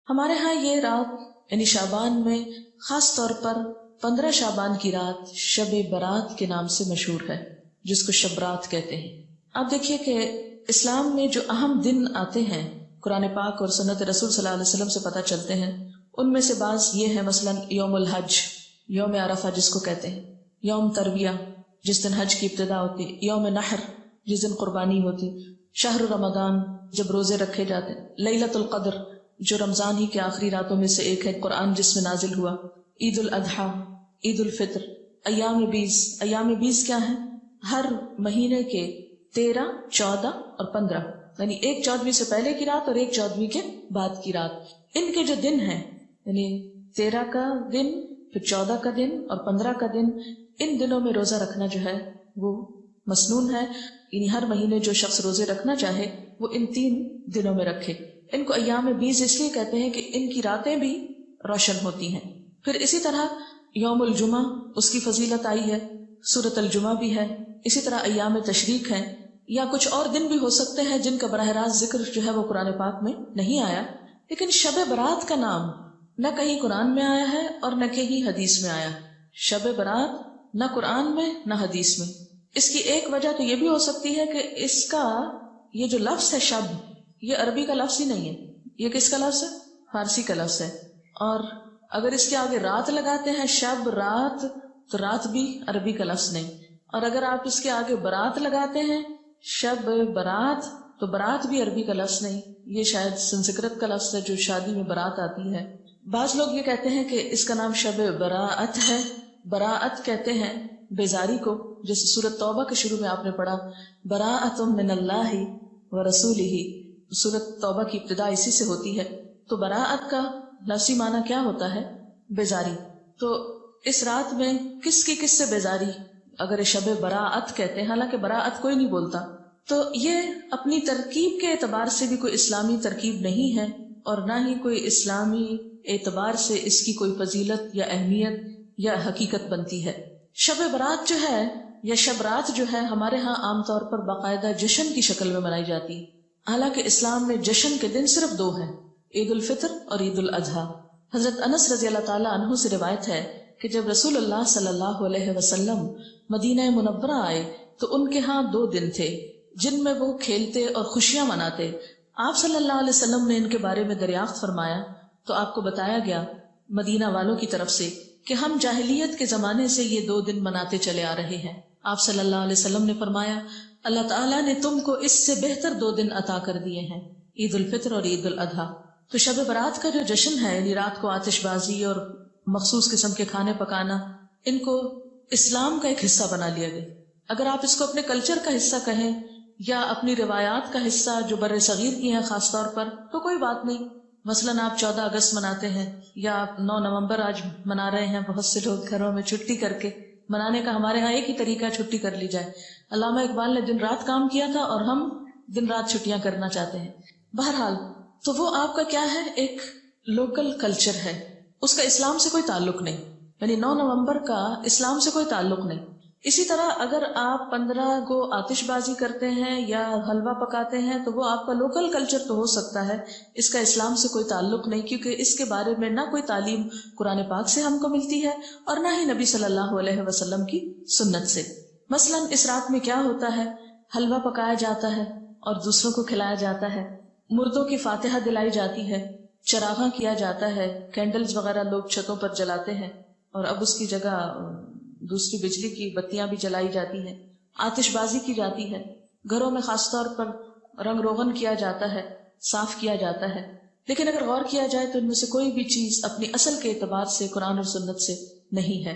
ہمارے ہاں یہ رات یعنی شعبان میں خاص طور پر 15 شعبان کی رات شب برات کے نام سے مشہور ہے، جس کو شب رات کہتے ہیں۔ آپ دیکھیے کہ اسلام میں جو اہم دن آتے ہیں قرآن پاک اور سنت رسول صلی اللہ علیہ وسلم سے پتہ چلتے ہیں، ان میں سے بعض یہ ہے، مثلا یوم الحج، یوم عرفہ جس کو کہتے ہیں، یوم ترویہ جس دن حج کی ابتدا ہوتی، یوم نحر جس دن قربانی ہوتی، شہر رمضان جب روزے رکھے جاتے، لیلۃ القدر جو رمضان ہی کے آخری راتوں میں سے ایک ہے، قرآن جس میں نازل ہوا، عید الاضحیٰ، عید الفطر، ایام 20۔ ایام 20 کیا ہیں؟ ہر مہینے کے 13، 14 اور 15، یعنی ایک 14ویں سے پہلے کی رات اور ایک 14ویں کے بعد کی رات۔ ان کے جو دن ہیں یعنی 13 کا دن، پھر 14 کا دن اور 15 کا دن، ان دنوں میں روزہ رکھنا جو ہے وہ مسنون ہے، یعنی ہر مہینے جو شخص روزے رکھنا چاہے وہ ان 3 دنوں میں رکھے۔ ان کو ایام 20 اس لیے کہتے ہیں کہ ان کی راتیں بھی روشن ہوتی ہیں۔ پھر اسی طرح یوم الجمعہ، اس کی فضیلت آئی ہے، سورۃ الجمعہ بھی ہے، اسی طرح ایام تشریق ہیں، یا کچھ اور دن بھی ہو سکتے ہیں جن کا براہ راست ذکر جو ہے وہ قرآن پاک میں نہیں آیا، لیکن شب برات کا نام نہ کہیں قرآن میں آیا ہے اور نہ کہیں حدیث میں آیا۔ شب برات نہ قرآن میں نہ حدیث میں۔ اس کی ایک وجہ تو یہ بھی ہو سکتی ہے کہ اس کا یہ جو لفظ ہے شب، یہ عربی کا لفظ ہی نہیں ہے، یہ کس کا لفظ ہے؟ فارسی کا لفظ ہے، اور اگر اس کے آگے رات لگاتے ہیں شب رات، تو رات بھی عربی کا لفظ نہیں، اور اگر آپ اس کے آگے برات لگاتے ہیں شب برات، تو برات بھی عربی کا لفظ نہیں، یہ شاید سنسکرت کا لفظ ہے جو شادی میں برات آتی ہے۔ بعض لوگ یہ کہتے ہیں کہ اس کا نام شب براءت ہے، براءت کہتے ہیں بیزاری کو، جیسے سورۃ توبہ کے شروع میں آپ نے پڑھا براءۃ من اللہ ورسولہ، سورۃ توبہ کی ابتدا اسی سے ہوتی ہے، تو براءت کا لفظی معنی کیا ہوتا ہے؟ بیزاری۔ تو اس رات میں کس سے بیزاری اگر شب براءت کہتے ہیں، حالانکہ براءت کوئی نہیں بولتا، تو یہ اپنی ترکیب کے اعتبار سے بھی کوئی اسلامی ترکیب نہیں ہے، اور نہ ہی کوئی اسلامی اعتبار سے اس کی کوئی فضیلت یا اہمیت یا حقیقت بنتی ہے۔ شب برات جو ہے یا شب رات جو ہے ہمارے ہاں عام طور پر باقاعدہ جشن کی شکل میں منائی جاتی ہے، حالانکہ اسلام میں جشن کے دن صرف 2 ہیں، عید الفطر اور عید الاضحیٰ۔ حضرت انس رضی اللہ تعالیٰ عنہ سے روایت ہے کہ جب رسول اللہ صلی اللہ علیہ وسلم مدینہ منورہ آئے تو ان کے ہاں 2 دن تھے جن میں وہ کھیلتے اور خوشیاں مناتے۔ آپ صلی اللہ علیہ وسلم نے ان کے بارے میں دریافت فرمایا تو آپ کو بتایا گیا مدینہ والوں کی طرف سے کہ ہم جاہلیت کے زمانے سے یہ 2 دن مناتے چلے آ رہے ہیں۔ آپ صلی اللہ علیہ وسلم نے فرمایا اللہ تعالیٰ نے تم کو اس سے بہتر 2 دن عطا کر دیے ہیں، عید الفطر اور عید الاضحیٰ۔ تو شب برات کا جو جشن ہے، یعنی رات کو آتش بازی اور مخصوص قسم کے کھانے پکانا، ان کو اسلام کا ایک حصہ بنا لیا گیا۔ اگر آپ اس کو اپنے کلچر کا حصہ کہیں یا اپنی روایات کا حصہ جو بر صغیر کی ہیں خاص طور پر، تو کوئی بات نہیں۔ مثلاً آپ 14 اگست مناتے ہیں یا آپ 9 نومبر آج منا رہے ہیں، بہت سے لوگ گھروں میں چھٹی کر کے منانے کا، ہمارے ہاں ایک ہی طریقہ چھٹی کر لی جائے۔ علامہ اقبال نے دن رات کام کیا تھا اور ہم دن رات چھٹیاں کرنا چاہتے ہیں۔ بہرحال تو وہ آپ کا کیا ہے، ایک لوکل کلچر ہے، اس کا اسلام سے کوئی تعلق نہیں، یعنی 9 نومبر کا اسلام سے کوئی تعلق نہیں۔ اسی طرح اگر آپ 15 کو آتش بازی کرتے ہیں یا حلوہ پکاتے ہیں تو وہ آپ کا لوکل کلچر تو ہو سکتا ہے، اس کا اسلام سے کوئی تعلق نہیں، کیونکہ اس کے بارے میں نہ کوئی تعلیم قرآن پاک سے ہم کو ملتی ہے اور نہ ہی نبی صلی اللہ علیہ وسلم کی سنت سے۔ مثلا اس رات میں کیا ہوتا ہے، حلوہ پکایا جاتا ہے اور دوسروں کو کھلایا جاتا ہے، مردوں کی فاتحہ دلائی جاتی ہے، چراغاں کیا جاتا ہے، کینڈلز وغیرہ لوگ چھتوں پر جلاتے ہیں، اور اب اس کی جگہ دوسری بجلی کی بتیاں بھی جلائی جاتی ہیں، آتش بازی کی جاتی ہے، گھروں میں خاص طور پر رنگ روغن کیا جاتا ہے، صاف کیا جاتا ہے۔ لیکن اگر غور کیا جائے تو ان میں سے کوئی بھی چیز اپنی اصل کے اعتبار سے قرآن اور سنت سے نہیں ہے۔